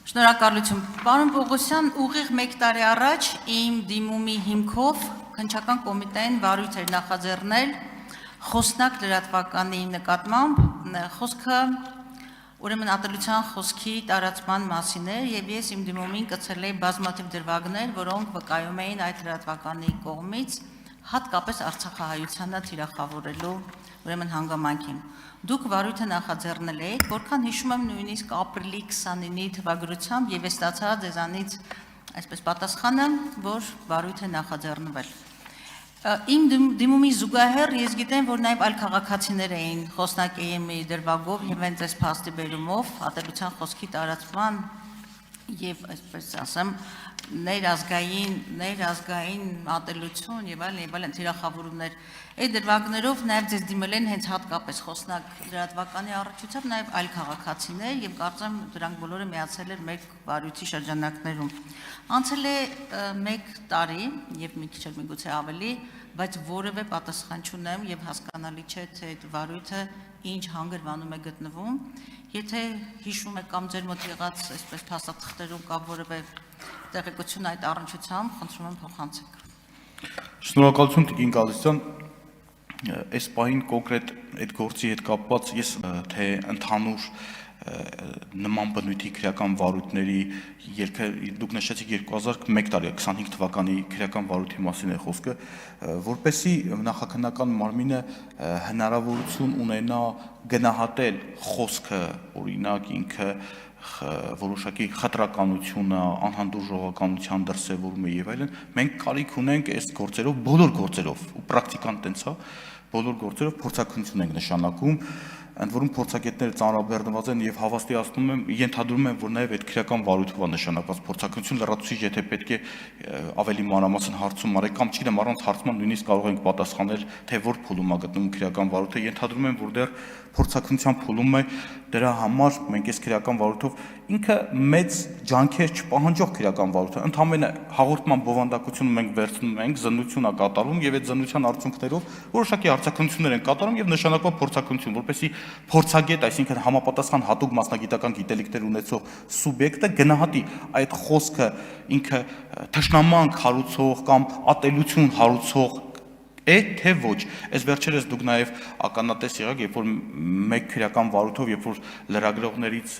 Շնորհակալություն, պարոն Պողոսյան, ուղիղ 1 տարի առաջ իմ դիմումի հիմքով քննչական կոմիտեին վարույթ էր նախաձեռնել խոսնակ լրատվականի նկատմամբ, խոսքը ուրեմն ատելության խոսքի տարածման մասին էր եւ ես իմ դիմումին կցել էի բազմաթիվ դրվագներ, որոնք վկայում էին այդ լրատվականի կողմից հատկապես արցախահայությանը թիրախավորելու ուրեմն հանգամանքին։ Դուք վարույթը նախաձեռնել եք, որքան հիշում եմ նույնիսկ ապրիլի 29-ի թվագրությամբ եւ ես ստացա ձեզանից այսպես պատասխանը, որ վարույթ է նախաձեռնվել։ Իմ դիմումի զուգահեռ ես գիտեմ, որ նաեւ այլ քաղաքացիներ էին խոսնակ ԵՄ-ի դրվագով եւ հենց այս փաստի բերումով ատելության խոսքի տարածման եւ այսպես ասեմ ներազգային ատելություն եւ այլն թիրախավորումներ այդ դրվագներով նաեւ ձեզ դիմել են հենց հատկապես խոսնակ լրատվականի առողջությամբ նաեւ այլ քաղաքացիներ եւ կարծեմ դրանք բոլորը միացել են մեր վարույթի շրջանակներում անցել է 1 տարի եւ մի քիչ էլ միգուցե ավելի բայց որևէ պատասխան չունեմ եւ հասկանալի չէ թե այդ վարույթը ինչ հանգրվանում է գտնվում եթե հիշում եք կամ ձեր մոտ եղած այսպես փաստաթղթերում կա որևէ տեղեկություն այդ առնչությամբ, խնդրում եմ փոխանցեք։ Շնորհակալություն Տիկին Գալստյան, այս պահին կոնկրետ այդ գործի հետ կապված ես թե ընդհանուր նման բնույթի քրեական վարույթների ելքը դուք նշեցիք 2001 տարի 25 թվականի քրեական վարույթի մասին է խոսքը, որպեսզի նախաքննական մարմինը հնարավորություն ունենա գնահատել խոսքը, օրինակ ինքը որոշակի խտրականությունը, անհանդուրժողականության դրսևորումը եւ այլն, մենք կարիք ունենք այս գործերով, բոլոր գործերով, ու պրակտիկան տենց է, բոլոր գործերով փորձակնություն ենք նշանակում, ընդ որում փորձագետները ծանրաբեռնված են եւ հավաստիացնում եմ, ենթադրում եմ, որ նաեւ այդ քրեական վարույթով է նշանակված փորձակնություն լրացուցիչ, եթե պետք է ավելի մանրամասն հարցում արեք կամ չգիտեմ, առանց հարցման նույնիսկ կարող ենք պատասխանել, թե որ փուլում է գտնվում քրեական վարույթը, ենթադրում եմ, որ դեռ փորձակնության փուլում է դրա համար մենք այս քրեական վարույթով ինքը մեծ ջանքեր չպահանջող քրեական վարույթ է, ընդհանրապես հաղորդման բովանդակությունը մենք վերցնում ենք, զննություն է կատարում եւ այդ զննության արդյունքներով որոշակի արձագանություններ են կատարում եւ նշանակվող փորձակնություն, որպեսզի փորձագետ, այսինքն համապատասխան հատուկ մասնագիտական գիտելիքներ ունեցող սուբյեկտը գնահատի այդ խոսքը ինքը թշնամանք հարուցող կամ ատելություն հարուցող թե ոչ, այս վերջերս դուք նաև ականատես եղաք, երբ որ մեկ քրեական վարույթով, երբ որ լրագրողներից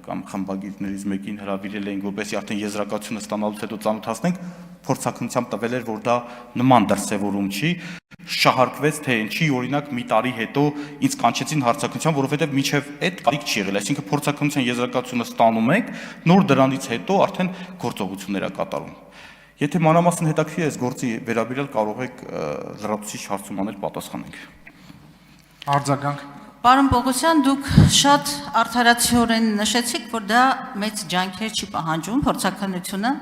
կամ խմբագիրներից մեկին հրավիրել էին, որպեսզի արդեն եզրակացությունը ստանալուց հետո ծանոթացնենք, փորձակնությամբ տվել էր, որ դա նման դրսևորում չի, շահարկվեց, թե ինչի օրինակ մի տարի հետո ինձ կանչեցին հարցակնության, որովհետև մինչև այդ կարիք չի եղել, այսինքն փորձակնության եզրակացությունը ստանում եք, նոր դրանից հետո արդեն գործողություններ է կատարում։ Եթե մանրամասն հետաքրքիր է այս գործի վերաբերյալ կարող եք լրացուցիչ հարցում անել պատասխանենք։ Արձագանք։ Պարոն Պողոսյան, դուք շատ արդարացիորեն նշեցիք, որ դա մեծ ջանքեր չի պահանջում փորձակնությունը,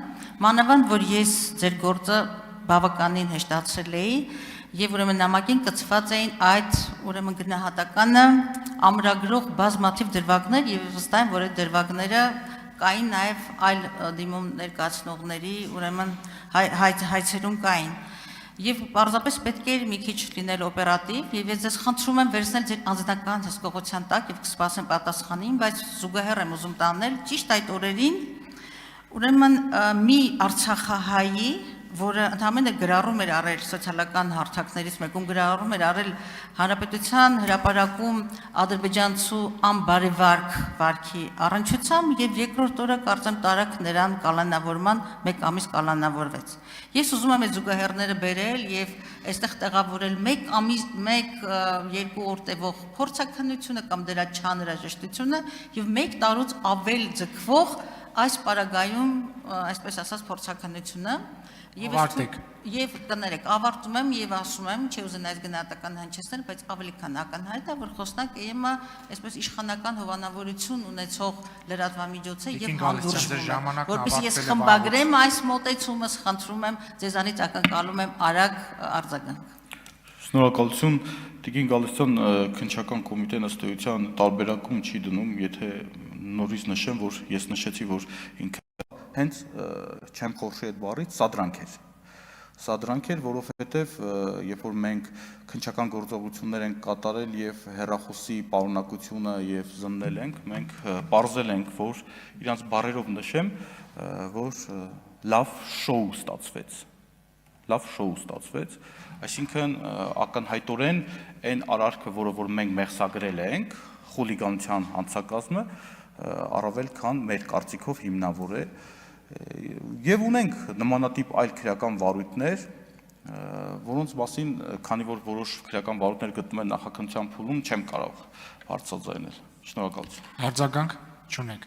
մանավանդ որ ես ձեր գործը բավականին հեշտացրել էի եւ ուրեմն նամակին կցված էին այդ ուրեմն գնահատականը ամրագրող բազմաթիվ դրվագներ եւ վստահ եմ, որ այդ դրվագները կային նաև այլ դիմում ներկայացնողների ուրեմն հայցերում կային եւ պարզապես պետք է մի քիչ լինել օպերատիվ եւ ես ձեզ խնդրում եմ վերցնել ձեր անձնական հսկողության տակ եւ կսպասեմ պատասխանին, բայց զուգահեռ եմ ուզում տանել ճիշտ այդ օրերին ուրեմն մի արցախահայի որը ընդհանրապես գրառում էր արել սոցիալական հարթակներից մեկում գրառում էր արել հանրապետության հրապարակում ադրբեջանցու անբարևարք վարքի առնչությամբ եւ երկրորդ օրը կարծեմ տարակ նրան կալանավորման 1 ամիս կալանավորվեց։ Ես ուզում եմ այդ զուգահեռները բերել եւ այստեղ տեղավորել 1 ամիս 1-2 օր տևող փորձակնությունը կամ դրա չանհրաժեշտությունը եւ 1 տարուց ավել ձգվող այս պարագայում այսպես ասած փորձակնությունը Եվ կներեք, ավարտում եմ եւ ասում եմ, չի ուզենա այս գնահատական հնչեցնել, բայց ավելի քան ակնհայտ է, որ խոսնակ ԵՄ-ը այսպես իշխանական հովանավորություն ունեցող լրատվամիջոց է եւ հանդուրժվում է, որպեսզի ես խմբագրեմ այս մոտեցումս, խնդրում եմ, ձեզանից ակնկալում եմ արագ արձագանք։ Շնորհակալություն, Տիկին Գալստյան, քննչական կոմիտեն ըստ էության տարբերակում չի դնում, եթե նորից նշեմ, որ ես նշեցի, որ ինքը հենց չեմ խորշի այդ բառից սադրանք էր, Սա դրանք էր, որովհետև երբ որ մենք քննչական գործողություններ ենք կատարել եւ հեռախոսի պարունակությունը եւ զննել ենք, մենք ողջել ենք, որ իրանց բարերով նշեմ, որ լավ շոու ստացվեց։ Լավ շոու ստացվեց, այսինքն ակնհայտորեն այն արարքը, որը որ մենք մեղսագրել ենք, խուլիգանության հանցակազմը, առավել քան մեր կարծիքով հիմնավոր է, եւ ունենք նմանատիպ այլ քրեական վարույթներ, որոնց մասին, քանի որ որոշ քրեական վարույթներ գտնում են նախաքննության փուլում, չեմ կարող հարցազրույցել։ Շնորհակալություն։ Արձագանք չունեք։